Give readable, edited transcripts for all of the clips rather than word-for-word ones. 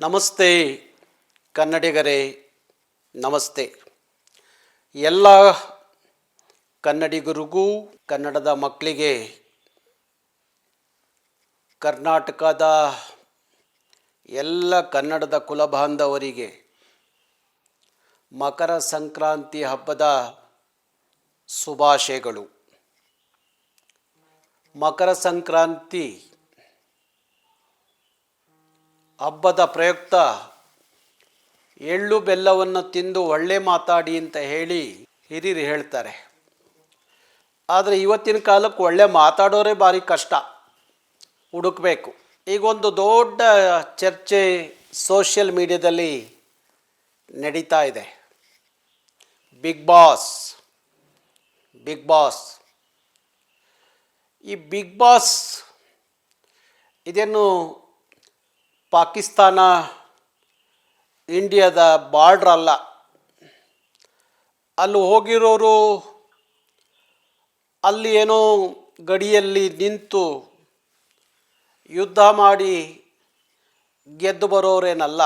ನಮಸ್ತೆ ಕನ್ನಡಿಗರೇ, ನಮಸ್ತೆ. ಎಲ್ಲ ಕನ್ನಡಿಗರಿಗೂ, ಕನ್ನಡದ ಮಕ್ಕಳಿಗೆ, ಕರ್ನಾಟಕದ ಎಲ್ಲ ಕನ್ನಡದ ಕುಲಬಾಂಧವರಿಗೆ ಮಕರ ಸಂಕ್ರಾಂತಿ ಹಬ್ಬದ ಶುಭಾಶಯಗಳು. ಮಕರ ಸಂಕ್ರಾಂತಿ ಹಬ್ಬದ ಪ್ರಯುಕ್ತ ಎಳ್ಳು ಬೆಲ್ಲವನ್ನು ತಿಂದು ಒಳ್ಳೆ ಮಾತಾಡಿ ಅಂತ ಹೇಳಿ ಹಿರಿಯರು ಹೇಳ್ತಾರೆ. ಆದರೆ ಇವತ್ತಿನ ಕಾಲಕ್ಕೆ ಒಳ್ಳೆ ಮಾತಾಡೋರೇ ಭಾರಿ ಕಷ್ಟ, ಹುಡುಕಬೇಕು. ಈಗ ಒಂದು ದೊಡ್ಡ ಚರ್ಚೆ ಸೋಷಿಯಲ್ ಮೀಡಿಯಾದಲ್ಲಿ ನಡೀತಾ ಇದೆ. Big boss. ಈ ಬಿಗ್ ಬಾಸ್ ಇದೇನು ಪಾಕಿಸ್ತಾನ ಇಂಡಿಯಾದ ಬಾರ್ಡ್ರ್ ಅಲ್ಲ. ಅಲ್ಲಿ ಹೋಗಿರೋರು ಅಲ್ಲಿ ಏನೋ ಗಡಿಯಲ್ಲಿ ನಿಂತು ಯುದ್ಧ ಮಾಡಿ ಗೆದ್ದು ಬರೋರೇನಲ್ಲ.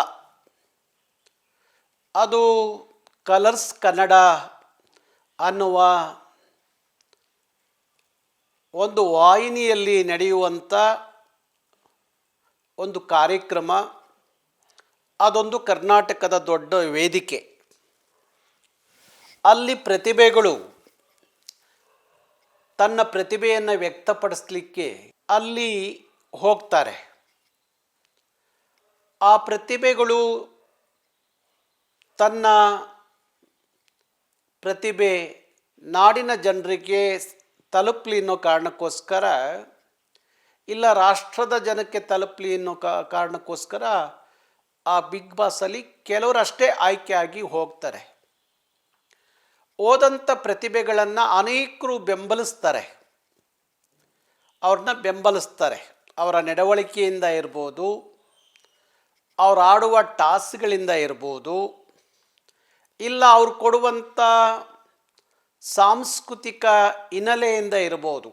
ಅದು ಕಲರ್ಸ್ ಕನ್ನಡ ಅನ್ನುವ ಒಂದು ವಾಹಿನಿಯಲ್ಲಿ ನಡೆಯುವಂಥ ಒಂದು ಕಾರ್ಯಕ್ರಮ. ಅದೊಂದು ಕರ್ನಾಟಕದ ದೊಡ್ಡ ವೇದಿಕೆ. ಅಲ್ಲಿ ಪ್ರತಿಭೆಗಳು ತನ್ನ ಪ್ರತಿಭೆಯನ್ನು ವ್ಯಕ್ತಪಡಿಸಲಿಕ್ಕೆ ಅಲ್ಲಿ ಹೋಗ್ತಾರೆ. ಆ ಪ್ರತಿಭೆಗಳು ತನ್ನ ಪ್ರತಿಭೆ ನಾಡಿನ ಜನರಿಗೆ ತಲುಪಲಿ ಅನ್ನೋ ಕಾರಣಕ್ಕೋಸ್ಕರ, ಇಲ್ಲ ರಾಷ್ಟ್ರದ ಜನಕ್ಕೆ ತಲುಪಲಿ ಅನ್ನೋ ಕಾರಣಕ್ಕೋಸ್ಕರ ಆ ಬಿಗ್ ಬಾಸಲ್ಲಿ ಕೆಲವರು ಅಷ್ಟೇ ಆಯ್ಕೆಯಾಗಿ ಹೋಗ್ತಾರೆ. ಹೋದಂಥ ಪ್ರತಿಭೆಗಳನ್ನು ಅನೇಕರು ಬೆಂಬಲಿಸ್ತಾರೆ, ಅವ್ರನ್ನ ಬೆಂಬಲಿಸ್ತಾರೆ. ಅವರ ನಡವಳಿಕೆಯಿಂದ ಇರ್ಬೋದು, ಅವ್ರು ಆಡುವ ಟಾಸ್ಕ್ಗಳಿಂದ ಇರ್ಬೋದು, ಇಲ್ಲ ಅವ್ರು ಕೊಡುವಂಥ ಸಾಂಸ್ಕೃತಿಕ ಹಿನ್ನೆಲೆಯಿಂದ ಇರ್ಬೋದು.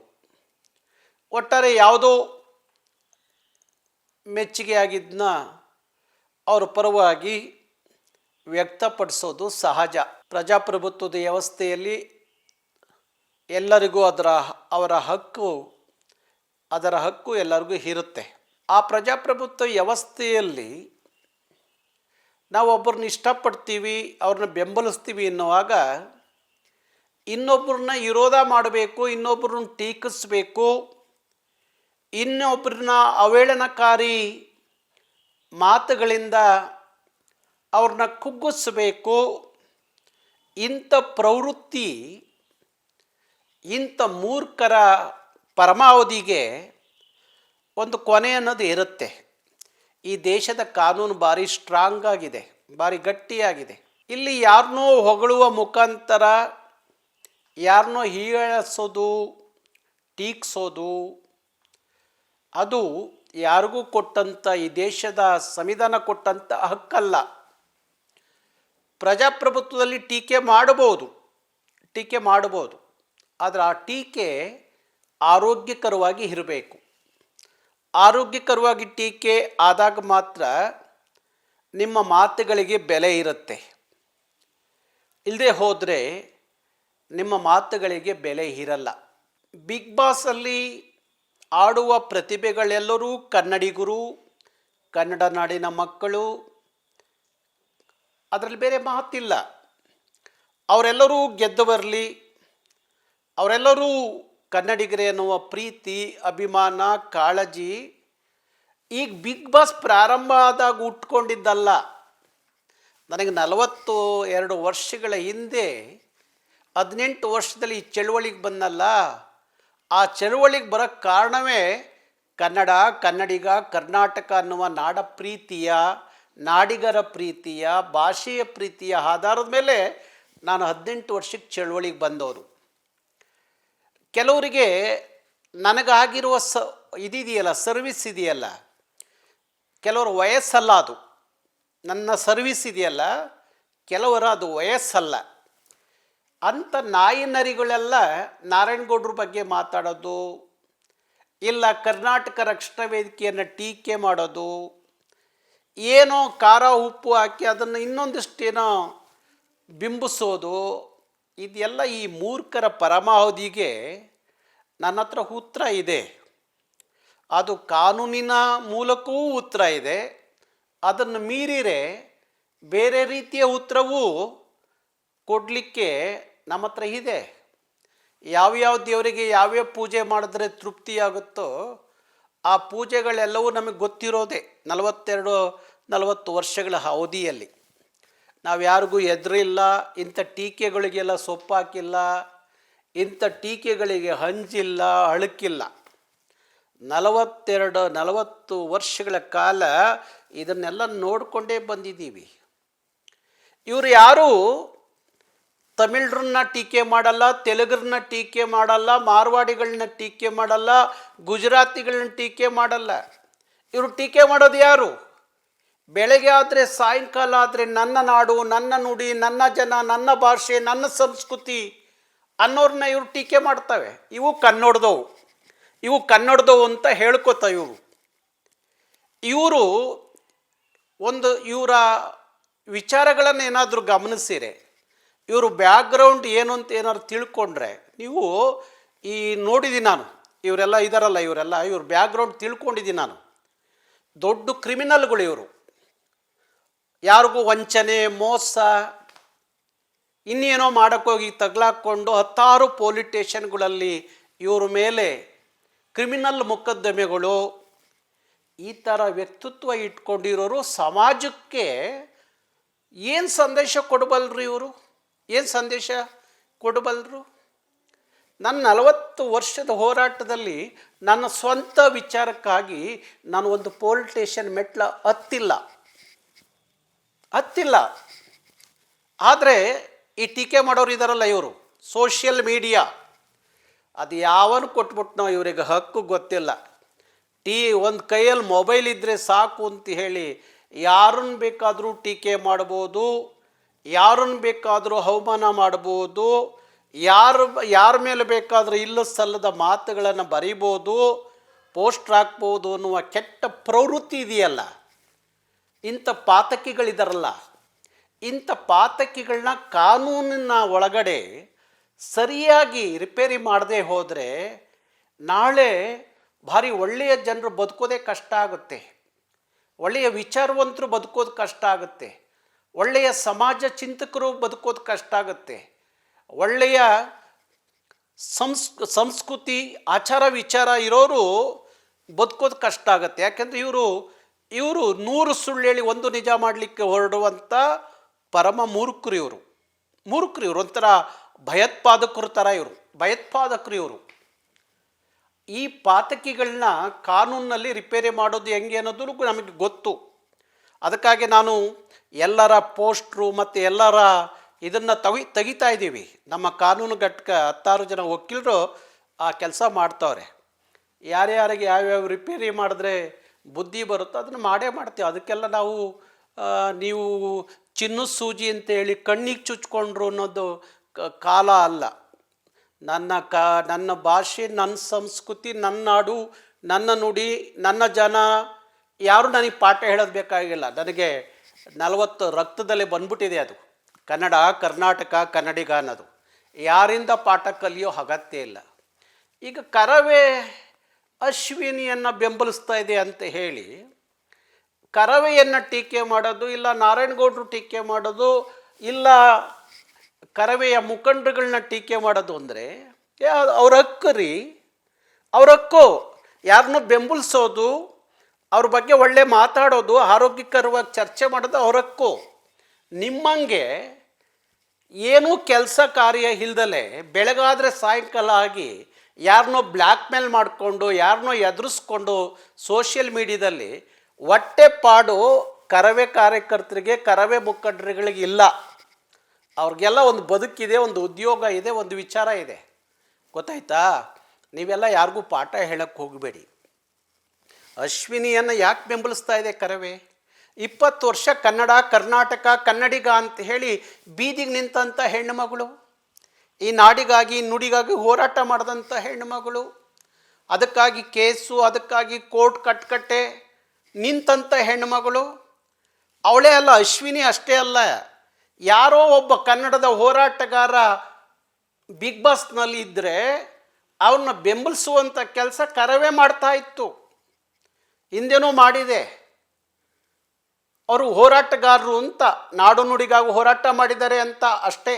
ಒಟ್ಟಾರೆ ಯಾವುದೋ ಮೆಚ್ಚುಗೆಯಾಗಿದ್ದನ್ನ ಅವರ ಪರವಾಗಿ ವ್ಯಕ್ತಪಡಿಸೋದು ಸಹಜ. ಪ್ರಜಾಪ್ರಭುತ್ವದ ವ್ಯವಸ್ಥೆಯಲ್ಲಿ ಎಲ್ಲರಿಗೂ ಅದರ ಹಕ್ಕು ಎಲ್ಲರಿಗೂ ಇರುತ್ತೆ. ಆ ಪ್ರಜಾಪ್ರಭುತ್ವ ವ್ಯವಸ್ಥೆಯಲ್ಲಿ ನಾವು ಒಬ್ಬರನ್ನ ಇಷ್ಟಪಡ್ತೀವಿ, ಅವ್ರನ್ನ ಬೆಂಬಲಿಸ್ತೀವಿ ಎನ್ನುವಾಗ ಇನ್ನೊಬ್ಬರನ್ನ ವಿರೋಧ ಮಾಡಬೇಕು, ಇನ್ನೊಬ್ಬರನ್ನ ಟೀಕಿಸಬೇಕು, ಇನ್ನೊಬ್ಬರನ್ನ ಅವೇಳನಕಾರಿ ಮಾತುಗಳಿಂದ ಅವ್ರನ್ನ ಕುಗ್ಗಿಸಬೇಕು. ಇಂಥ ಪ್ರವೃತ್ತಿ, ಇಂಥ ಮೂರ್ಖರ ಪರಮಾವಧಿಗೆ ಒಂದು ಕೊನೆ ಅನ್ನೋದು ಇರುತ್ತೆ. ಈ ದೇಶದ ಕಾನೂನು ಭಾರಿ ಸ್ಟ್ರಾಂಗ್ ಆಗಿದೆ, ಭಾರಿ ಗಟ್ಟಿಯಾಗಿದೆ. ಇಲ್ಲಿ ಯಾರನ್ನೋ ಹೊಗಳುವ ಮುಖಾಂತರ ಯಾರನ್ನೋ ಹೀಯಾಳಿಸೋದು, ಟೀಕಿಸೋದು, ಅದು ಯಾರಿಗೂ ಕೊಟ್ಟಂಥ, ಈ ದೇಶದ ಸಂವಿಧಾನ ಕೊಟ್ಟಂಥ ಹಕ್ಕಲ್ಲ. ಪ್ರಜಾಪ್ರಭುತ್ವದಲ್ಲಿ ಟೀಕೆ ಮಾಡಬಹುದು, ಆದರೆ ಆ ಟೀಕೆ ಆರೋಗ್ಯಕರವಾಗಿ ಇರಬೇಕು. ಆರೋಗ್ಯಕರವಾಗಿ ಟೀಕೆ ಆದಾಗ ಮಾತ್ರ ನಿಮ್ಮ ಮಾತುಗಳಿಗೆ ಬೆಲೆ ಇರುತ್ತೆ. ಇಲ್ಲದೆ ಹೋದರೆ ನಿಮ್ಮ ಮಾತುಗಳಿಗೆ ಬೆಲೆ ಇರಲ್ಲ. ಬಿಗ್ ಬಾಸಲ್ಲಿ ಆಡುವ ಪ್ರತಿಭೆಗಳೆಲ್ಲರೂ ಕನ್ನಡಿಗರು, ಕನ್ನಡ ನಾಡಿನ ಮಕ್ಕಳು. ಅದರಲ್ಲಿ ಬೇರೆ ಮಾತಿಲ್ಲ. ಅವರೆಲ್ಲರೂ ಗೆದ್ದು ಬರಲಿ, ಅವರೆಲ್ಲರೂ ಕನ್ನಡಿಗರೇ ಅನ್ನುವ ಪ್ರೀತಿ, ಅಭಿಮಾನ, ಕಾಳಜಿ ಈಗ ಬಿಗ್ ಬಾಸ್ ಪ್ರಾರಂಭ ಆದಾಗ ಹುಟ್ಕೊಂಡಿದ್ದಲ್ಲ. ನನಗೆ 42 ವರ್ಷಗಳ ಹಿಂದೆ 18 ವರ್ಷದಲ್ಲಿ ಈ ಚಳುವಳಿಗೆ ಬಂದಲ್ಲ. ಆ ಚಳುವಳಿಗೆ ಬರೋಕ್ಕೆ ಕಾರಣವೇ ಕನ್ನಡಿಗ, ಕರ್ನಾಟಕ ಅನ್ನುವ ನಾಡ ಪ್ರೀತಿಯ, ನಾಡಿಗರ ಪ್ರೀತಿಯ, ಭಾಷೆಯ ಪ್ರೀತಿಯ ಆಧಾರದ ಮೇಲೆ ನಾನು 18 ವರ್ಷಕ್ಕೆ ಚಳುವಳಿಗೆ ಬಂದವರು. ಕೆಲವರಿಗೆ ನನಗಾಗಿರುವ ಸರ್ವಿಸ್ ಇದೆಯಲ್ಲ, ಕೆಲವರ ವಯಸ್ಸಲ್ಲ ಅದು. ನನ್ನ ಸರ್ವಿಸ್ ಇದೆಯಲ್ಲ, ಕೆಲವರ ಅದು ವಯಸ್ಸಲ್ಲ. ಅಂಥ ನಾಯಿ ನರಿಗಳೆಲ್ಲ ನಾರಾಯಣಗೌಡ್ರ ಬಗ್ಗೆ ಮಾತಾಡೋದು, ಇಲ್ಲ ಕರ್ನಾಟಕ ರಕ್ಷಣಾ ವೇದಿಕೆಯನ್ನು ಟೀಕೆ ಮಾಡೋದು, ಏನೋ ಖಾರ ಉಪ್ಪು ಹಾಕಿ ಅದನ್ನು ಇನ್ನೊಂದಿಷ್ಟೇನೋ ಬಿಂಬಿಸೋದು, ಇದೆಲ್ಲ ಈ ಮೂರ್ಖರ ಪರಮಾವಧಿಗೆ ನನ್ನ ಹತ್ರ ಉತ್ತರ ಇದೆ. ಅದು ಕಾನೂನಿನ ಮೂಲಕವೂ ಉತ್ತರ ಇದೆ. ಅದನ್ನು ಮೀರಿರೆ ಬೇರೆ ರೀತಿಯ ಉತ್ತರವೂ ಕೊಡಲಿಕ್ಕೆ ನಮ್ಮ ಹತ್ರ ಇದೆ. ಯಾವ್ಯಾವ ದೇವರಿಗೆ ಯಾವ್ಯಾವ ಪೂಜೆ ಮಾಡಿದ್ರೆ ತೃಪ್ತಿಯಾಗುತ್ತೋ ಆ ಪೂಜೆಗಳೆಲ್ಲವೂ ನಮಗೆ ಗೊತ್ತಿರೋದೆ. 42-40 ವರ್ಷಗಳ ಅವಧಿಯಲ್ಲಿ ನಾವು ಯಾರಿಗೂ ಎದುರಿಲ್ಲ, ಇಂಥ ಟೀಕೆಗಳಿಗೆಲ್ಲ ಸೊಪ್ಪಾಕಿಲ್ಲ, ಇಂಥ ಟೀಕೆಗಳಿಗೆ ಹಂಚಿಲ್ಲ, ಅಳುಕಿಲ್ಲ. 42-40 ವರ್ಷಗಳ ಕಾಲ ಇದನ್ನೆಲ್ಲ ನೋಡಿಕೊಂಡೇ ಬಂದಿದ್ದೀವಿ. ಇವರು ಯಾರೂ ತಮಿಳರನ್ನ ಟೀಕೆ ಮಾಡಲ್ಲ, ತೆಲುಗರನ್ನ ಟೀಕೆ ಮಾಡಲ್ಲ, ಮಾರ್ವಾಡಿಗಳನ್ನ ಟೀಕೆ ಮಾಡಲ್ಲ, ಗುಜರಾತಿಗಳನ್ನ ಟೀಕೆ ಮಾಡಲ್ಲ. ಇವರು ಟೀಕೆ ಮಾಡೋದು ಯಾರು? ಬೆಳಗ್ಗೆ ಆದರೆ ಸಾಯಂಕಾಲ ಆದರೆ ನನ್ನ ನಾಡು, ನನ್ನ ನುಡಿ, ನನ್ನ ಜನ, ನನ್ನ ಭಾಷೆ, ನನ್ನ ಸಂಸ್ಕೃತಿ ಅನ್ನೋರನ್ನ ಇವರು ಟೀಕೆ ಮಾಡ್ತವೆ. ಇವು ಕನ್ನಡದವು ಅಂತ ಹೇಳ್ಕೊತಾವೆ ಇವರು. ಇವರ ವಿಚಾರಗಳನ್ನು ಏನಾದರೂ ಗಮನಿಸಿರೆ, ಇವರು ಬ್ಯಾಕ್ಗ್ರೌಂಡ್ ಏನು ಅಂತ ಏನಾದ್ರು ತಿಳ್ಕೊಂಡ್ರೆ, ನೀವು ಈ ನೋಡಿದ್ದೀನಿ ನಾನು, ಇವರೆಲ್ಲ ಇದಾರಲ್ಲ, ಇವ್ರ ಬ್ಯಾಕ್ಗ್ರೌಂಡ್ ತಿಳ್ಕೊಂಡಿದ್ದೀನಿ ನಾನು. ದೊಡ್ಡ ಕ್ರಿಮಿನಲ್ಗಳು ಇವರು. ಯಾರಿಗೂ ವಂಚನೆ, ಮೋಸ, ಇನ್ನೇನೋ ಮಾಡೋಕ್ಕೋಗಿ ತಗ್ಲಾಕೊಂಡು 10 ಪೊಲೀಸ್ ಸ್ಟೇಷನ್ಗಳಲ್ಲಿ ಇವ್ರ ಮೇಲೆ ಕ್ರಿಮಿನಲ್ ಮೊಕದ್ದಮೆಗಳು, ಈ ಥರ ವ್ಯಕ್ತಿತ್ವ ಇಟ್ಕೊಂಡಿರೋರು ಸಮಾಜಕ್ಕೆ ಏನು ಸಂದೇಶ ಕೊಡಬಲ್ಲರು ಇವರು? ಏನು ಸಂದೇಶ ಕೊಡಬಲ್ಲರು? ನನ್ನ 40 ವರ್ಷದ ಹೋರಾಟದಲ್ಲಿ ನನ್ನ ಸ್ವಂತ ವಿಚಾರಕ್ಕಾಗಿ ನಾನು ಒಂದು ಪೊಲೀಸ್ ಸ್ಟೇಷನ್ ಮೆಟ್ಲ ಹತ್ತಿಲ್ಲ. ಆದರೆ ಈ ಟೀಕೆ ಮಾಡೋರು ಇದ್ದಾರಲ್ಲ ಇವರು, ಸೋಷಿಯಲ್ ಮೀಡಿಯಾ, ಅದು ಯಾವನು ಕೊಟ್ಬಿಟ್ನೋ ಇವರಿಗೆ ಹಕ್ಕು ಗೊತ್ತಿಲ್ಲ. ಒಂದು ಕೈಯಲ್ಲಿ ಮೊಬೈಲ್ ಇದ್ದರೆ ಸಾಕು ಅಂತ ಹೇಳಿ ಯಾರನ್ನು ಬೇಕಾದರೂ ಟೀಕೆ ಮಾಡ್ಬೋದು, ಯಾರನ್ನು ಬೇಕಾದರೂ ಅವಮಾನ ಮಾಡ್ಬೋದು, ಯಾರ ಮೇಲೆ ಬೇಕಾದರೂ ಇಲ್ಲ ಸಲ್ಲದ ಮಾತುಗಳನ್ನು ಬರಿಬೋದು, ಪೋಸ್ಟ್ರ್ ಹಾಕ್ಬೋದು ಅನ್ನುವ ಕೆಟ್ಟ ಪ್ರವೃತ್ತಿ ಇದೆಯಲ್ಲ. ಇಂಥ ಪಾತಕಿಗಳಿದಾರಲ್ಲ, ಇಂಥ ಪಾತಕಿಗಳನ್ನ ಕಾನೂನಿನ ಒಳಗಡೆ ಸರಿಯಾಗಿ ರಿಪೇರಿ ಮಾಡದೆ ಹೋದರೆ ನಾಳೆ ಭಾರಿ ಒಳ್ಳೆಯ ಜನರು ಬದುಕೋದೇ ಕಷ್ಟ ಆಗುತ್ತೆ. ಒಳ್ಳೆಯ ವಿಚಾರವಂತರು ಬದುಕೋದು ಕಷ್ಟ ಆಗುತ್ತೆ. ಒಳ್ಳೆಯ ಸಮಾಜ ಚಿಂತಕರು ಬದುಕೋದು ಕಷ್ಟ ಆಗುತ್ತೆ. ಒಳ್ಳೆಯ ಸಂಸ್ಕೃತಿ ಆಚಾರ ವಿಚಾರ ಇರೋರು ಬದುಕೋದು ಕಷ್ಟ ಆಗುತ್ತೆ. ಯಾಕೆಂದರೆ ಇವರು 100 ಸುಳ್ಳು ಹೇಳಿ 1 ನಿಜ ಮಾಡಲಿಕ್ಕೆ ಹೊರಡುವಂಥ ಪರಮ ಮೂರ್ಖರು ಇವರು. ಒಂಥರ ಭಯೋತ್ಪಾದಕರು ಥರ ಇವರು. ಈ ಪಾತಕಿಗಳನ್ನ ಕಾನೂನಲ್ಲಿ ರಿಪೇರಿ ಮಾಡೋದು ಹೆಂಗೆ ಅನ್ನೋದು ನಮಗೆ ಗೊತ್ತು. ಅದಕ್ಕಾಗಿ ನಾನು ಎಲ್ಲರ ಪೋಸ್ಟ್ರು ಮತ್ತು ಎಲ್ಲರ ಇದನ್ನು ತೆಗಿತಾ ಇದ್ದೀವಿ. ನಮ್ಮ ಕಾನೂನು ಘಟಕ 16 ಜನ ವಕೀಲರು ಆ ಕೆಲಸ ಮಾಡ್ತವ್ರೆ. ಯಾರ್ಯಾರಿಗೆ ಯಾವ್ಯಾವ ರಿಪೇರಿ ಮಾಡಿದ್ರೆ ಬುದ್ಧಿ ಬರುತ್ತೋ ಅದನ್ನು ಮಾಡ್ತೀವಿ. ಅದಕ್ಕೆಲ್ಲ ನೀವು ಚಿನ್ನದ ಸೂಜಿ ಅಂತೇಳಿ ಕಣ್ಣಿಗೆ ಚುಚ್ಕೊಂಡ್ರು ಅನ್ನೋದು ಕಾಲ ಅಲ್ಲ. ನನ್ನ ಭಾಷೆ, ನನ್ನ ಸಂಸ್ಕೃತಿ, ನನ್ನ ನಾಡು, ನನ್ನ ನುಡಿ, ನನ್ನ ಜನ, ಯಾರು ನನಗೆ ಪಾಠ ಹೇಳೋದು ಬೇಕಾಗಿಲ್ಲ. ನನಗೆ 40 ರಕ್ತದಲ್ಲೇ ಬಂದ್ಬಿಟ್ಟಿದೆ ಅದು. ಕನ್ನಡ, ಕರ್ನಾಟಕ, ಕನ್ನಡಿಗ ಅನ್ನೋದು. ಯಾರಿಂದ ಪಾಠ ಕಲಿಯೋ ಅಗತ್ಯ ಇಲ್ಲ. ಈಗ ಕರವೇ ಅಶ್ವಿನಿಯನ್ನು ಬೆಂಬಲಿಸ್ತಾ ಇದೆ ಅಂತ ಹೇಳಿ ಕರವೆಯನ್ನು ಟೀಕೆ ಮಾಡೋದು, ಇಲ್ಲ ನಾರಾಯಣಗೌಡರು ಟೀಕೆ ಮಾಡೋದು, ಇಲ್ಲ ಕರವೆಯ ಮುಖಂಡರುಗಳನ್ನ ಟೀಕೆ ಮಾಡೋದು ಅಂದರೆ ಅವ್ರ ಹಕ್ಕು. ಯಾರನ್ನೂ ಬೆಂಬಲಿಸೋದು, ಅವ್ರ ಬಗ್ಗೆ ಒಳ್ಳೆ ಮಾತಾಡೋದು, ಆರೋಗ್ಯಕರವಾಗಿ ಚರ್ಚೆ ಮಾಡೋದು ಅವ್ರ ಹಕ್ಕು. ನಿಮ್ಮಂಗೆ ಏನೂ ಕೆಲಸ ಕಾರ್ಯ ಇಲ್ದಲೆ ಬೆಳಗಾದರೆ ಸಾಯಂಕಾಲ ಆಗಿ ಯಾರನ್ನೋ ಬ್ಲ್ಯಾಕ್ ಮೇಲ್ ಮಾಡಿಕೊಂಡು, ಯಾರನ್ನೋ ಎದುರಿಸ್ಕೊಂಡು ಸೋಷಿಯಲ್ ಮೀಡಿಯಾದಲ್ಲಿ ಹೊಟ್ಟೆಪಾಡು ಕರವೇ ಕಾರ್ಯಕರ್ತರಿಗೆ, ಕರವೇ ಮುಖಂಡರುಗಳಿಗೆ ಇಲ್ಲ. ಅವ್ರಿಗೆಲ್ಲ ಒಂದು ಬದುಕಿದೆ, ಒಂದು ಉದ್ಯೋಗ ಇದೆ, ಒಂದು ವಿಚಾರ ಇದೆ. ಗೊತ್ತಾಯ್ತಾ? ನೀವೆಲ್ಲ ಯಾರಿಗೂ ಪಾಠ ಹೇಳಕ್ಕೆ ಹೋಗಬೇಡಿ. ಅಶ್ವಿನಿಯನ್ನು ಯಾಕೆ ಬೆಂಬಲಿಸ್ತಾ ಇದೆ ಕರವೇ? 20 ವರ್ಷ ಕನ್ನಡ, ಕರ್ನಾಟಕ, ಕನ್ನಡಿಗ ಅಂತ ಹೇಳಿ ಬೀದಿಗೆ ನಿಂತಂಥ ಹೆಣ್ಣುಮಗಳು, ಈ ನಾಡಿಗಾಗಿ ನುಡಿಗಾಗಿ ಹೋರಾಟ ಮಾಡಿದಂಥ ಹೆಣ್ಣುಮಗಳು, ಅದಕ್ಕಾಗಿ ಕೇಸು, ಅದಕ್ಕಾಗಿ ಕೋರ್ಟ್ ಕಟ್ಕಟ್ಟೆ ನಿಂತಂಥ ಹೆಣ್ಣುಮಗಳು, ಅವಳೇ ಅಲ್ಲ, ಅಶ್ವಿನಿ ಅಷ್ಟೇ ಅಲ್ಲ, ಯಾರೋ ಒಬ್ಬ ಕನ್ನಡದ ಹೋರಾಟಗಾರ ಬಿಗ್ ಬಾಸ್ನಲ್ಲಿ ಇದ್ದರೆ ಅವ್ರನ್ನ ಬೆಂಬಲಿಸುವಂಥ ಕೆಲಸ ಕರವೇ ಮಾಡ್ತಾ ಇತ್ತು, ಹಿಂದೆನೂ ಮಾಡಿದೆ. ಅವರು ಹೋರಾಟಗಾರರು ಅಂತ, ನಾಡು ನುಡಿಗಾಗಿ ಹೋರಾಟ ಮಾಡಿದ್ದಾರೆ ಅಂತ ಅಷ್ಟೇ.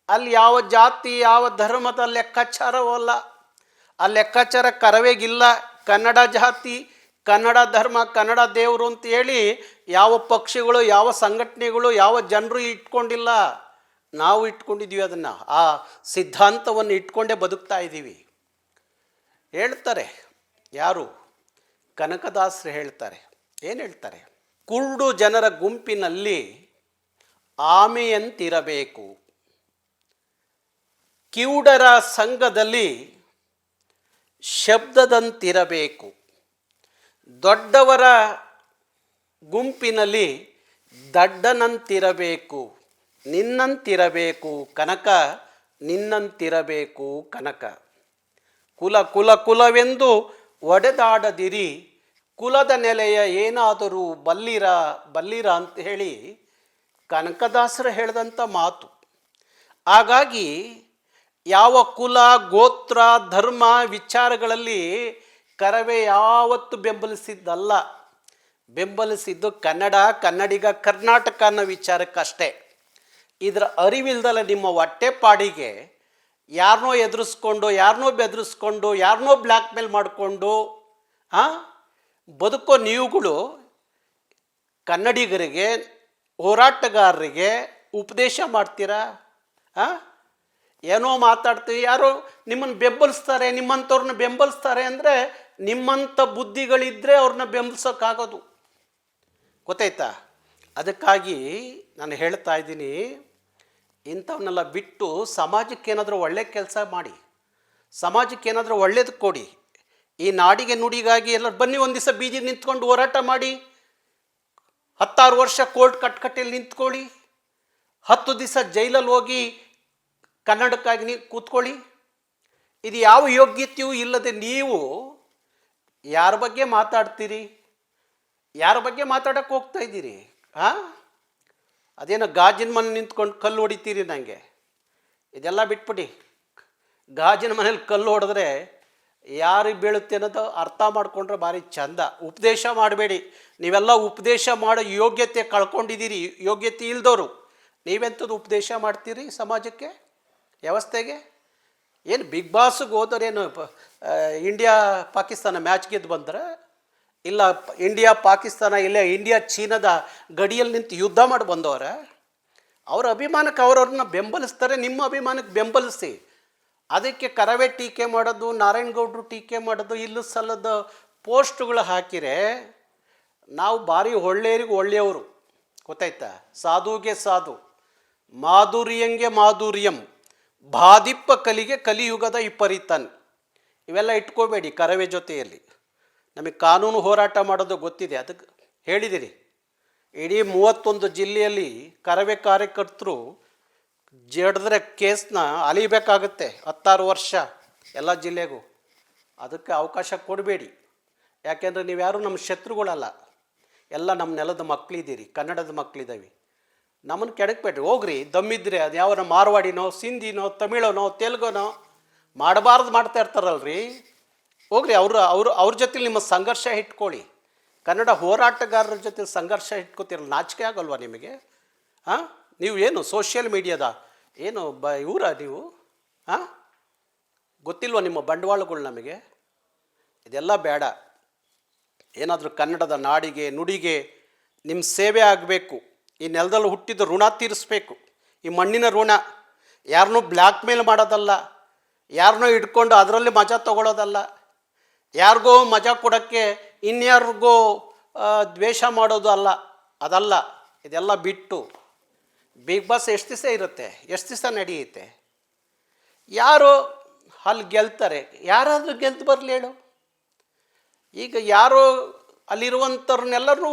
ಅಲ್ಲಿ ಯಾವ ಜಾತಿ ಯಾವ ಧರ್ಮದ ಲೆಕ್ಕಾಚಾರವಲ್ಲ, ಆ ಲೆಕ್ಕಾಚಾರ ಕರವೇಗಿಲ್ಲ. ಕನ್ನಡ ಜಾತಿ, ಕನ್ನಡ ಧರ್ಮ, ಕನ್ನಡ ದೇವರು ಅಂತ ಹೇಳಿ ಯಾವ ಪಕ್ಷಗಳು ಯಾವ ಸಂಘಟನೆಗಳು ಯಾವ ಜನರು ಇಟ್ಕೊಂಡಿಲ್ಲ. ನಾವು ಇಟ್ಕೊಂಡಿದ್ದೀವಿ ಅದನ್ನು, ಆ ಸಿದ್ಧಾಂತವನ್ನು ಇಟ್ಕೊಂಡೇ ಬದುಕ್ತಾ ಇದ್ದೀವಿ. ಹೇಳ್ತಾರೆ ಯಾರು, ಕನಕದಾಸರು ಹೇಳ್ತಾರೆ, ಏನು ಹೇಳ್ತಾರೆ, ಕುರುಡು ಜನರ ಗುಂಪಿನಲ್ಲಿ ಆಮೆಯಂತಿರಬೇಕು, ಕಿವುಡರ ಸಂಘದಲ್ಲಿ ಶಬ್ದದಂತಿರಬೇಕು, ದೊಡ್ಡವರ ಗುಂಪಿನಲ್ಲಿ ದಡ್ಡನಂತಿರಬೇಕು, ನಿನ್ನಂತಿರಬೇಕು ಕನಕ, ನಿನ್ನಂತಿರಬೇಕು ಕನಕ. ಕುಲ ಕುಲ ಕುಲವೆಂದು ಒಡೆದಾಡದಿರಿ, ಕುಲದ ನೆಲೆಯ ಏನಾದರೂ ಬಲ್ಲಿರ ಬಲ್ಲಿರ ಅಂತ ಹೇಳಿ ಕನಕದಾಸರು ಹೇಳಿದಂಥ ಮಾತು. ಹಾಗಾಗಿ ಯಾವ ಕುಲ ಗೋತ್ರ ಧರ್ಮ ವಿಚಾರಗಳಲ್ಲಿ ಕರವೇ ಯಾವತ್ತು ಬೆಂಬಲಿಸಿದ್ದಲ್ಲ, ಬೆಂಬಲಿಸಿದ್ದು ಕನ್ನಡ ಕನ್ನಡಿಗ ಕರ್ನಾಟಕ ಅನ್ನೋ ವಿಚಾರಕ್ಕಷ್ಟೇ. ಇದರ ಅರಿವಿಲ್ದಲ್ಲ ನಿಮ್ಮ ಹೊಟ್ಟೆಪಾಡಿಗೆ ಯಾರನ್ನೋ ಎದುರಿಸ್ಕೊಂಡು ಯಾರನ್ನೋ ಬೆದರಿಸ್ಕೊಂಡು ಯಾರನ್ನೋ ಬ್ಲ್ಯಾಕ್ ಮೇಲ್ ಮಾಡಿಕೊಂಡು ಬದುಕೋ ನೀವುಗಳು ಕನ್ನಡಿಗರಿಗೆ ಹೋರಾಟಗಾರರಿಗೆ ಉಪದೇಶ ಮಾಡ್ತೀರಾ? ಏನೋ ಮಾತಾಡ್ತೀವಿ, ಯಾರೋ ನಿಮ್ಮನ್ನು ಬೆಂಬಲಿಸ್ತಾರೆ, ನಿಮ್ಮಂಥವ್ರನ್ನ ಬೆಂಬಲಿಸ್ತಾರೆ ಅಂದರೆ ನಿಮ್ಮಂಥ ಬುದ್ಧಿಗಳಿದ್ದರೆ ಅವ್ರನ್ನ ಬೆಂಬಲಿಸೋಕ್ಕಾಗೋದು, ಗೊತ್ತಾಯ್ತಾ? ಅದಕ್ಕಾಗಿ ನಾನು ಹೇಳ್ತಾ ಇದ್ದೀನಿ, ಇಂಥವನ್ನೆಲ್ಲ ಬಿಟ್ಟು ಸಮಾಜಕ್ಕೆ ಏನಾದರೂ ಒಳ್ಳೆ ಕೆಲಸ ಮಾಡಿ, ಸಮಾಜಕ್ಕೆ ಏನಾದರೂ ಒಳ್ಳೇದು ಕೊಡಿ. ಈ ನಾಡಿಗೆ ನುಡಿಗಾಗಿ ಎಲ್ಲ ಬನ್ನಿ, ಒಂದು ದಿವಸ ಬೀದಿಗೆ ನಿಂತ್ಕೊಂಡು ಹೋರಾಟ ಮಾಡಿ, 16 ವರ್ಷ ಕೋರ್ಟ್ ಕಟ್ಕಟ್ಟೆಯಲ್ಲಿ ನಿಂತ್ಕೊಳ್ಳಿ, 10 ದಿವಸ ಜೈಲಲ್ಲಿ ಹೋಗಿ ಕನ್ನಡಕ್ಕಾಗಿ ಕೂತ್ಕೊಳ್ಳಿ. ಇದು ಯಾವ ಯೋಗ್ಯತೆಯೂ ಇಲ್ಲದೆ ನೀವು ಯಾರ ಬಗ್ಗೆ ಮಾತಾಡ್ತೀರಿ? ಯಾರ ಬಗ್ಗೆ ಮಾತಾಡೋಕ್ಕೆ ಹೋಗ್ತಾ ಇದ್ದೀರಿ? ಅದೇನೋ ಗಾಜಿನ ಮನೆ ನಿಂತ್ಕೊಂಡು ಕಲ್ಲು ಹೊಡಿತೀರಿ ನನಗೆ, ಇದೆಲ್ಲ ಬಿಟ್ಬಿಡಿ. ಗಾಜಿನ ಮನೇಲಿ ಕಲ್ಲು ಹೊಡೆದ್ರೆ ಯಾರಿಗೆ ಬೀಳುತ್ತೆ ಅನ್ನೋದು ಅರ್ಥ ಮಾಡಿಕೊಂಡ್ರೆ ಭಾರಿ ಚಂದ. ಉಪದೇಶ ಮಾಡಬೇಡಿ, ನೀವೆಲ್ಲ ಉಪದೇಶ ಮಾಡೋ ಯೋಗ್ಯತೆ ಕಳ್ಕೊಂಡಿದ್ದೀರಿ. ಯೋಗ್ಯತೆ ಇಲ್ದವರು ನೀವೆಂಥದ್ದು ಉಪದೇಶ ಮಾಡ್ತೀರಿ ಸಮಾಜಕ್ಕೆ, ವ್ಯವಸ್ಥೆಗೆ? ಏನು ಬಿಗ್ ಬಾಸ್ಗೆ ಹೋದರೇನು ಇಂಡಿಯಾ ಪಾಕಿಸ್ತಾನ ಮ್ಯಾಚ್ ಗೆದ್ದು ಬಂದ್ರೆ? ಇಲ್ಲ ಇಂಡಿಯಾ ಪಾಕಿಸ್ತಾನ ಇಲ್ಲೇ ಇಂಡಿಯಾ ಚೀನಾದ ಗಡಿಯಲ್ಲಿ ನಿಂತು ಯುದ್ಧ ಮಾಡಿ ಬಂದವರ? ಅವ್ರ ಅಭಿಮಾನಕ್ಕೆ ಅವರವ್ರನ್ನ ಬೆಂಬಲಿಸ್ತಾರೆ, ನಿಮ್ಮ ಅಭಿಮಾನಕ್ಕೆ ಬೆಂಬಲಿಸಿ. ಅದಕ್ಕೆ ಕರವೇ ಟೀಕೆ ಮಾಡೋದು, ನಾರಾಯಣಗೌಡರು ಟೀಕೆ ಮಾಡೋದು, ಇಲ್ಲೂ ಸಲ್ಲದ ಪೋಸ್ಟ್ಗಳು ಹಾಕಿರೆ ನಾವು ಭಾರಿ ಒಳ್ಳೆಯವರಿಗೆ ಒಳ್ಳೆಯವರು, ಗೊತ್ತಾಯ್ತಾ? ಸಾಧುಗೆ ಸಾಧು, ಮಾಧುರ್ಯಂಗೆ ಮಾಧುರ್ಯಂ, ಬಾದಿಪ್ಪ ಕಲಿಗೆ ಕಲಿಯುಗದ ವಿಪರೀತನ್. ಇವೆಲ್ಲ ಇಟ್ಕೋಬೇಡಿ ಕರವೇ ಜೊತೆಯಲ್ಲಿ. ನಮಗೆ ಕಾನೂನು ಹೋರಾಟ ಮಾಡೋದು ಗೊತ್ತಿದೆ, ಅದಕ್ಕೆ ಹೇಳಿದಿರಿ. ಇಡೀ 31 ಜಿಲ್ಲೆಯಲ್ಲಿ ಕರವೇ ಕಾರ್ಯಕರ್ತರು ಜಡಿದ್ರೆ ಕೇಸ್ನ ಅಲಿಬೇಕಾಗುತ್ತೆ 16 ವರ್ಷ ಎಲ್ಲ ಜಿಲ್ಲೆಗೂ. ಅದಕ್ಕೆ ಅವಕಾಶ ಕೊಡಬೇಡಿ, ಯಾಕೆಂದರೆ ನೀವ್ಯಾರು ನಮ್ಮ ಶತ್ರುಗಳಲ್ಲ, ಎಲ್ಲ ನಮ್ಮ ನೆಲದ ಮಕ್ಕಳಿದ್ದೀರಿ, ಕನ್ನಡದ ಮಕ್ಕಳಿದ್ದಾವೆ. ನಮ್ಮನ್ನು ಕೆಡಕ್ಬೇಡ್ರಿ, ಹೋಗ್ರಿ. ದಮ್ಮಿದ್ರೆ ಅದು ಯಾವನ ಮಾರ್ವಾಡಿನೋ ಸಿಂಧಿನೋ ತಮಿಳನೋ ತೆಲುಗುನೋ ಮಾಡಬಾರ್ದು ಮಾಡ್ತಾ ಇರ್ತಾರಲ್ರಿ, ಹೋಗ್ರಿ. ಅವ್ರ ಜೊತೆಲಿ ನಿಮ್ಮ ಸಂಘರ್ಷ ಇಟ್ಕೊಳ್ಳಿ. ಕನ್ನಡ ಹೋರಾಟಗಾರರ ಜೊತೆ ಸಂಘರ್ಷ ಇಟ್ಕೋತಿರಲ್ಲ, ನಾಚಿಕೆ ಆಗಲ್ವಾ ನಿಮಗೆ? ನೀವು ಏನು ಸೋಷಿಯಲ್ ಮೀಡಿಯಾದ ಏನು ಇವರ ನೀವು? ಗೊತ್ತಿಲ್ವ ನಿಮ್ಮ ಬಂಡವಾಳಗಳು ನಮಗೆ? ಇದೆಲ್ಲ ಬೇಡ. ಏನಾದರೂ ಕನ್ನಡದ ನಾಡಿಗೆ ನುಡಿಗೆ ನಿಮ್ಮ ಸೇವೆ ಆಗಬೇಕು. ಈ ನೆಲದಲ್ಲಿ ಹುಟ್ಟಿದ ಋಣ ತೀರಿಸ್ಬೇಕು, ಈ ಮಣ್ಣಿನ ಋಣ. ಯಾರನ್ನೂ ಬ್ಲ್ಯಾಕ್ ಮೇಲ್ ಮಾಡೋದಲ್ಲ, ಯಾರನ್ನೋ ಇಟ್ಕೊಂಡು ಅದರಲ್ಲಿ ಮಜಾ ತಗೊಳ್ಳೋದಲ್ಲ, ಯಾರಿಗೋ ಮಜಾ ಕೊಡೋಕ್ಕೆ ಇನ್ಯಾರಿಗೋ ದ್ವೇಷ ಮಾಡೋದು ಅಲ್ಲ, ಅದಲ್ಲ. ಇದೆಲ್ಲ ಬಿಟ್ಟು ಬಿಗ್ ಬಾಸ್ ಎಷ್ಟು ದಿವಸ ಇರುತ್ತೆ, ಎಷ್ಟು ದಿವಸ ನಡೆಯುತ್ತೆ? ಯಾರೋ ಅಲ್ಲಿ ಗೆಲ್ತಾರೆ, ಯಾರಾದರೂ ಗೆದ್ದು ಬರಲಿ ಹೇಳು. ಈಗ ಯಾರೋ ಅಲ್ಲಿರುವಂಥವ್ರನ್ನೆಲ್ಲರೂ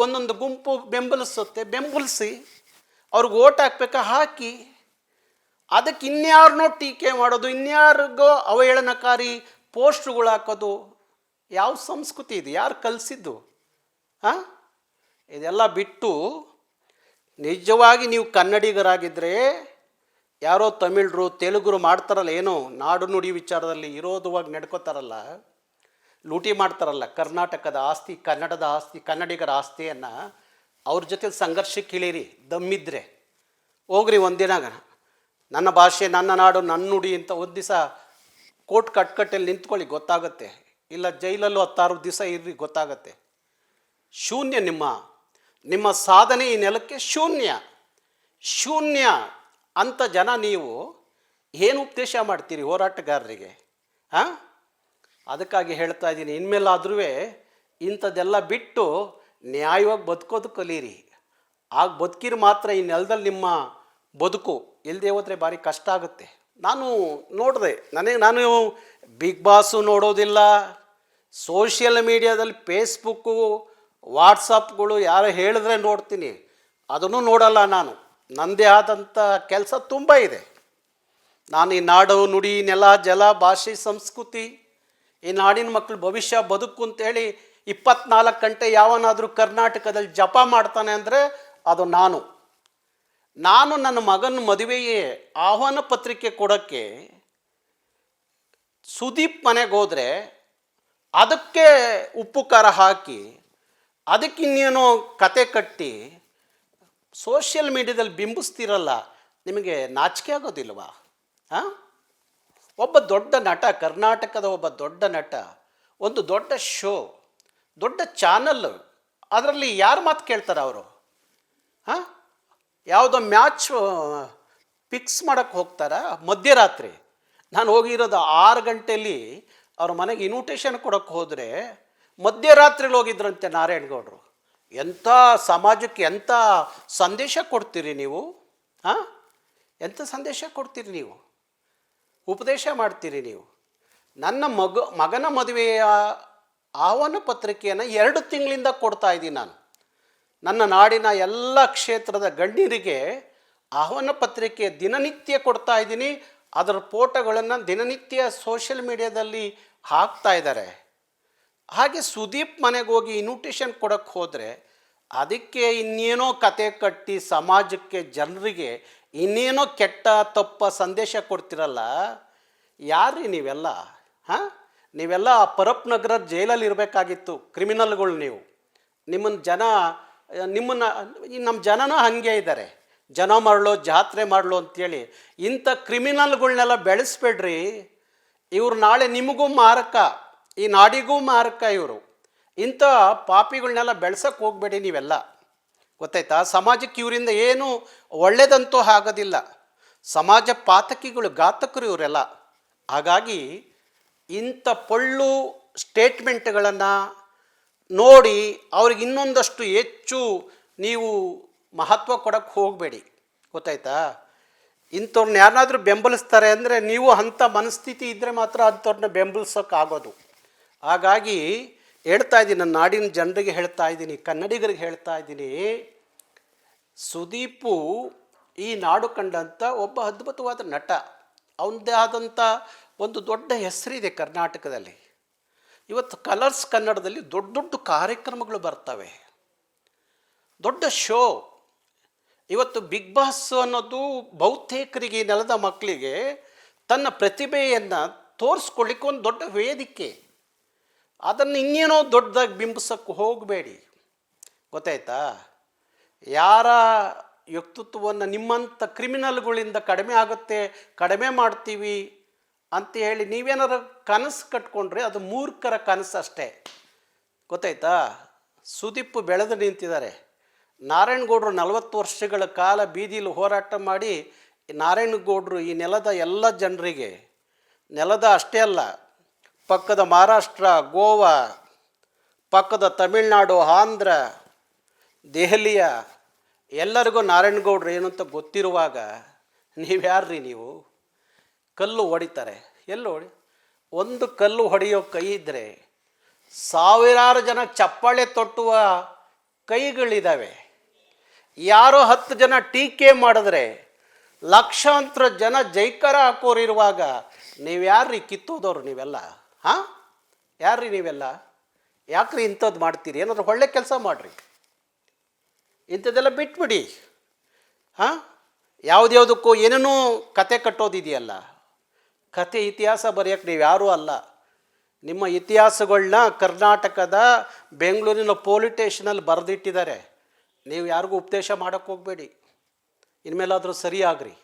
ಒಂದೊಂದು ಗುಂಪು ಬೆಂಬಲಿಸಿ ಅವ್ರಿಗೆ ಓಟ್ ಹಾಕ್ಬೇಕಾ, ಹಾಕಿ. ಅದಕ್ಕೆ ಇನ್ಯಾರನ್ನೋ ಟೀಕೆ ಮಾಡೋದು, ಇನ್ಯಾರಿಗೋ ಅವಹೇಳನಕಾರಿ ಪೋಸ್ಟ್ಗಳು ಹಾಕೋದು ಯಾವ ಸಂಸ್ಕೃತಿ ಇದು? ಯಾರು ಕಲಿಸಿದ್ದು? ಇದೆಲ್ಲ ಬಿಟ್ಟು ನಿಜವಾಗಿ ನೀವು ಕನ್ನಡಿಗರಾಗಿದ್ದರೆ ಯಾರೋ ತಮಿಳರು ತೆಲುಗರು ಮಾಡ್ತಾರಲ್ಲ, ಏನೋ ನಾಡು ನುಡಿ ವಿಚಾರದಲ್ಲಿ ವಿರೋಧವಾಗಿ ನಡ್ಕೋತಾರಲ್ಲ, ಲೂಟಿ ಮಾಡ್ತಾರಲ್ಲ ಕರ್ನಾಟಕದ ಆಸ್ತಿ, ಕನ್ನಡದ ಆಸ್ತಿ, ಕನ್ನಡಿಗರ ಆಸ್ತಿಯನ್ನು, ಅವ್ರ ಜೊತೆ ಸಂಘರ್ಷಕ್ಕೆ ಇಳೀರಿ ದಮ್ಮಿದ್ರೆ. ಹೋಗ್ರಿ ಒಂದಿನ ನನ್ನ ಭಾಷೆ ನನ್ನ ನಾಡು ನನ್ನ ನುಡಿ ಅಂತ ಒಂದು ದಿವಸ ಕೋರ್ಟ್ ಕಟ್ಕಟ್ಟಲ್ಲಿ ನಿಂತ್ಕೊಳ್ಳಿ, ಗೊತ್ತಾಗತ್ತೆ. ಇಲ್ಲ ಜೈಲಲ್ಲೂ 16 ದಿವಸ ಇರ್ರಿ, ಗೊತ್ತಾಗತ್ತೆ. ಶೂನ್ಯ ನಿಮ್ಮ ಸಾಧನೆ ಈ ನೆಲಕ್ಕೆ ಶೂನ್ಯ ಅಂಥ ಜನ ನೀವು ಏನು ಉಪದೇಶ ಮಾಡ್ತೀರಿ ಹೋರಾಟಗಾರರಿಗೆ? ಹಾಂ, ಅದಕ್ಕಾಗಿ ಹೇಳ್ತಾ ಇದ್ದೀನಿ, ಇನ್ಮೇಲಾದ್ರೂ ಇಂಥದ್ದೆಲ್ಲ ಬಿಟ್ಟು ನ್ಯಾಯವಾಗಿ ಬದುಕೋದು ಕಲೀರಿ. ಆಗ ಬದುಕಿರು ಮಾತ್ರ ಈ ನೆಲದಲ್ಲಿ ನಿಮ್ಮ ಬದುಕು. ಇಲ್ಲದೆ ಹೋದರೆ ಭಾರಿ ಕಷ್ಟ ಆಗುತ್ತೆ. ನಾನು ನೋಡಿದೆ, ನಾನು ಬಿಗ್ ಬಾಸು ನೋಡೋದಿಲ್ಲ, ಸೋಷಿಯಲ್ ಮೀಡಿಯಾದಲ್ಲಿ ಫೇಸ್ಬುಕ್ಕು ವಾಟ್ಸಪ್ಗಳು ಯಾರು ಹೇಳಿದ್ರೆ ನೋಡ್ತೀನಿ, ಅದನ್ನು ನೋಡಲ್ಲ. ನಾನು ನನ್ನದೇ ಆದಂಥ ಕೆಲಸ ತುಂಬ ಇದೆ. ನಾನು ಈ ನಾಡು ನುಡಿ ನೆಲ ಜಲ ಭಾಷೆ ಸಂಸ್ಕೃತಿ, ಈ ನಾಡಿನ ಮಕ್ಕಳು ಭವಿಷ್ಯ ಬದುಕು ಅಂತೇಳಿ 24 ಗಂಟೆ ಯಾವನಾದರೂ ಕರ್ನಾಟಕದಲ್ಲಿ ಜಪ ಮಾಡ್ತಾನೆ ಅಂದರೆ ಅದು ನಾನು. ನನ್ನ ಮಗನ ಮದುವೆಯೇ ಆಹ್ವಾನ ಪತ್ರಿಕೆ ಕೊಡೋಕ್ಕೆ ಸುದೀಪ್ ಮನೆಗೆ ಹೋದರೆ ಅದಕ್ಕೆ ಉಪ್ಪು ಖಾರ ಹಾಕಿ ಅದಕ್ಕಿನ್ನೇನೋ ಕತೆ ಕಟ್ಟಿ ಸೋಷಿಯಲ್ ಮೀಡಿಯಾದಲ್ಲಿ ಬಿಂಬಿಸ್ತಿರಲ್ಲ, ನಿಮಗೆ ನಾಚಿಕೆ ಆಗೋದಿಲ್ವಾ? ಹಾಂ, ಒಬ್ಬ ದೊಡ್ಡ ನಟ, ಕರ್ನಾಟಕದ ಒಬ್ಬ ದೊಡ್ಡ ನಟ, ಒಂದು ದೊಡ್ಡ ಶೋ, ದೊಡ್ಡ ಚಾನಲ್ಲು, ಅದರಲ್ಲಿ ಯಾರು ಮಾತು ಕೇಳ್ತಾರೆ ಅವರು? ಹಾಂ, ಯಾವುದೋ ಮ್ಯಾಚ್ ಫಿಕ್ಸ್ ಮಾಡೋಕ್ಕೆ ಹೋಗ್ತಾರ ಮಧ್ಯರಾತ್ರಿ. ನಾನು ಹೋಗಿರೋದು 6 ಗಂಟೆಯಲ್ಲಿ ಅವ್ರ ಮನೆಗೆ ಇನ್ವಿಟೇಷನ್ ಕೊಡೋಕ್ಕೆ ಹೋದರೆ ಮಧ್ಯರಾತ್ರಿಲಿ ಹೋಗಿದ್ರಂತೆ ನಾರಾಯಣಗೌಡರು. ಎಂಥ ಸಮಾಜಕ್ಕೆ ಎಂಥ ಸಂದೇಶ ಕೊಡ್ತೀರಿ ನೀವು? ಹಾಂ, ಎಂಥ ಸಂದೇಶ ಕೊಡ್ತೀರಿ ನೀವು? ಉಪದೇಶ ಮಾಡ್ತೀರಿ ನೀವು? ನನ್ನ ಮಗನ ಮದುವೆಯ ಆಹ್ವಾನ ಪತ್ರಿಕೆಯನ್ನು 2 ತಿಂಗಳಿಂದ ಕೊಡ್ತಾ ಇದ್ದೀನಿ ನಾನು. ನನ್ನ ನಾಡಿನ ಎಲ್ಲ ಕ್ಷೇತ್ರದ ಗಣ್ಯರಿಗೆ ಆಹ್ವಾನ ಪತ್ರಿಕೆ ದಿನನಿತ್ಯ ಕೊಡ್ತಾ ಇದ್ದೀನಿ. ಅದರ ಫೋಟೋಗಳನ್ನು ದಿನನಿತ್ಯ ಸೋಷಿಯಲ್ ಮೀಡಿಯಾದಲ್ಲಿ ಹಾಕ್ತಾ ಇದ್ದಾರೆ. ಹಾಗೆ ಸುದೀಪ್ ಮನೆಗೆ ಹೋಗಿ ಇನ್ವಿಟೇಷನ್ ಕೊಡೋಕ್ಕೆ ಹೋದರೆ ಅದಕ್ಕೆ ಇನ್ನೇನೋ ಕತೆ ಕಟ್ಟಿ ಸಮಾಜಕ್ಕೆ ಜನರಿಗೆ ಇನ್ನೇನೋ ಕೆಟ್ಟ ತಪ್ಪ ಸಂದೇಶ ಕೊಡ್ತಿರಲ್ಲ. ಯಾರ್ರೀ ನೀವೆಲ್ಲ? ಹಾಂ, ನೀವೆಲ್ಲ ಪರಪ್ ನಗರ ಜೈಲಲ್ಲಿ ಇರಬೇಕಾಗಿತ್ತು, ಕ್ರಿಮಿನಲ್ಗಳು ನೀವು. ನಮ್ಮ ಜನನೂ ಹಾಗೆ ಇದ್ದಾರೆ, ಜನ ಮಾಡಲೋ ಜಾತ್ರೆ ಮಾಡಲೋ ಅಂಥೇಳಿ. ಇಂಥ ಕ್ರಿಮಿನಲ್ಗಳನ್ನೆಲ್ಲ ಬೆಳೆಸ್ಬೇಡ್ರಿ. ಇವ್ರು ನಾಳೆ ನಿಮಗೂ ಮಾರಕ, ಈ ನಾಡಿಗೂ ಮಾರಕ ಇವರು. ಇಂಥ ಪಾಪಿಗಳನ್ನೆಲ್ಲ ಬೆಳೆಸೋಕ್ಕೆ ಹೋಗಬೇಡಿ ನೀವೆಲ್ಲ, ಗೊತ್ತಾಯ್ತಾ? ಸಮಾಜಕ್ಕೆ ಇವರಿಂದ ಏನು ಒಳ್ಳೆಯದಂತೂ ಆಗೋದಿಲ್ಲ. ಸಮಾಜ ಪಾತಕಿಗಳು, ಘಾತಕರು ಇವರೆಲ್ಲ. ಹಾಗಾಗಿ ಇಂಥ ಪೊಳ್ಳು ಸ್ಟೇಟ್ಮೆಂಟ್ಗಳನ್ನು ನೋಡಿ ಅವ್ರಿಗೆ ಇನ್ನೊಂದಷ್ಟು ಹೆಚ್ಚು ನೀವು ಮಹತ್ವ ಕೊಡೋಕ್ಕೆ ಹೋಗಬೇಡಿ, ಗೊತ್ತಾಯ್ತಾ? ಇಂಥವ್ರನ್ನ ಯಾರನ್ನಾದರೂ ಬೆಂಬಲಿಸ್ತಾರೆ ಅಂದರೆ ನೀವು ಅಂಥ ಮನಸ್ಥಿತಿ ಇದ್ದರೆ ಮಾತ್ರ ಅಂಥವ್ರನ್ನ ಬೆಂಬಲಿಸೋಕ್ಕಾಗೋದು. ಹಾಗಾಗಿ ಹೇಳ್ತಾ ಇದ್ದೀನಿ, ನನ್ನ ನಾಡಿನ ಜನರಿಗೆ ಹೇಳ್ತಾ ಇದ್ದೀನಿ, ಕನ್ನಡಿಗರಿಗೆ ಹೇಳ್ತಾ ಇದ್ದೀನಿ, ಸುದೀಪು ಈ ನಾಡು ಕಂಡಂಥ ಒಬ್ಬ ಅದ್ಭುತವಾದ ನಟ. ಅವನದೇ ಆದಂಥ ಒಂದು ದೊಡ್ಡ ಹೆಸರಿದೆ ಕರ್ನಾಟಕದಲ್ಲಿ. ಇವತ್ತು ಕಲರ್ಸ್ ಕನ್ನಡದಲ್ಲಿ ದೊಡ್ಡ ದೊಡ್ಡ ಕಾರ್ಯಕ್ರಮಗಳು ಬರ್ತವೆ, ದೊಡ್ಡ ಶೋ. ಇವತ್ತು ಬಿಗ್ ಬಾಸ್ ಅನ್ನೋದು ಬಹುತೇಕರಿಗೆ, ನೆಲದ ಮಕ್ಕಳಿಗೆ ತನ್ನ ಪ್ರತಿಭೆಯನ್ನು ತೋರಿಸ್ಕೊಳ್ಳಿಕ್ಕೆ ಒಂದು ದೊಡ್ಡ ವೇದಿಕೆ. ಅದನ್ನು ಇನ್ನೇನೋ ದೊಡ್ಡದಾಗಿ ಬಿಂಬಿಸೋಕ್ಕೆ ಹೋಗಬೇಡಿ, ಗೊತ್ತಾಯ್ತಾ? ಯಾರ ವ್ಯಕ್ತಿತ್ವವನ್ನು ನಿಮ್ಮಂಥ ಕ್ರಿಮಿನಲ್ಗಳಿಂದ ಕಡಿಮೆ ಆಗುತ್ತೆ, ಕಡಿಮೆ ಮಾಡ್ತೀವಿ ಅಂತ ಹೇಳಿ ನೀವೇನಾರು ಕನಸು ಕಟ್ಕೊಂಡ್ರೆ ಅದು ಮೂರ್ಖರ ಕನಸು ಅಷ್ಟೇ, ಗೊತ್ತಾಯ್ತಾ? ಸುದೀಪ್ ಬೆಳೆದು ನಿಂತಿದ್ದಾರೆ. ನಾರಾಯಣಗೌಡರು 40 ವರ್ಷಗಳ ಕಾಲ ಬೀದಿಲಿ ಹೋರಾಟ ಮಾಡಿ ನಾರಾಯಣಗೌಡರು ಈ ನೆಲದ ಎಲ್ಲ ಜನರಿಗೆ, ನೆಲದ ಅಷ್ಟೇ ಅಲ್ಲ, ಪಕ್ಕದ ಮಹಾರಾಷ್ಟ್ರ, ಗೋವಾ, ಪಕ್ಕದ ತಮಿಳುನಾಡು, ಆಂಧ್ರ, ದೆಹಲಿಯ ಎಲ್ಲರಿಗೂ ನಾರಾಯಣಗೌಡರು ಏನು ಅಂತ ಗೊತ್ತಿರುವಾಗ ನೀವ್ಯಾರ್ರಿ ನೀವು? ಕಲ್ಲು ಹೊಡಿತಾರೆ, ಒಂದು ಕಲ್ಲು ಹೊಡೆಯೋ ಕೈ ಇದ್ದರೆ ಸಾವಿರಾರು ಜನ ಚಪ್ಪಾಳೆ ತೊಟ್ಟುವ ಕೈಗಳಿದ್ದಾವೆ. ಯಾರೋ 10 ಜನ ಟೀಕೆ ಮಾಡಿದ್ರೆ ಲಕ್ಷಾಂತರ ಜನ ಜೈಕಾರ ಹಾಕೋರಿರುವಾಗ ನೀವ್ಯಾರ್ರಿ ಕಿತ್ತೋದವ್ರು ನೀವೆಲ್ಲ? ಹಾಂ, ಯಾರ್ರಿ ನೀವೆಲ್ಲ? ಯಾಕ್ರಿ ಇಂಥದ್ದು ಮಾಡ್ತೀರಿ? ಏನಾದರೂ ಒಳ್ಳೆ ಕೆಲಸ ಮಾಡಿರಿ. ಇಂಥದ್ದೆಲ್ಲ ಬಿಟ್ಬಿಡಿ. ಹಾಂ, ಯಾವುದ್ಯಾವುದಕ್ಕೂ ಏನೇನೋ ಕತೆ ಕಟ್ಟೋದಿದೆಯಲ್ಲ, ಕತೆ ಇತಿಹಾಸ ಬರೆಯೋಕ್ಕೆ ನೀವು ಯಾರೂ ಅಲ್ಲ. ನಿಮ್ಮ ಇತಿಹಾಸಗಳನ್ನ ಕರ್ನಾಟಕದ ಬೆಂಗಳೂರಿನ ಪೊಲೀಸ್ ಸ್ಟೇಷನಲ್ಲಿ ಬರೆದಿಟ್ಟಿದ್ದಾರೆ. ನೀವು ಯಾರಿಗೂ ಉಪದೇಶ ಮಾಡೋಕ್ಕೆ ಹೋಗಬೇಡಿ. ಇನ್ಮೇಲಾದರೂ ಸರಿಯಾಗ್ರಿ.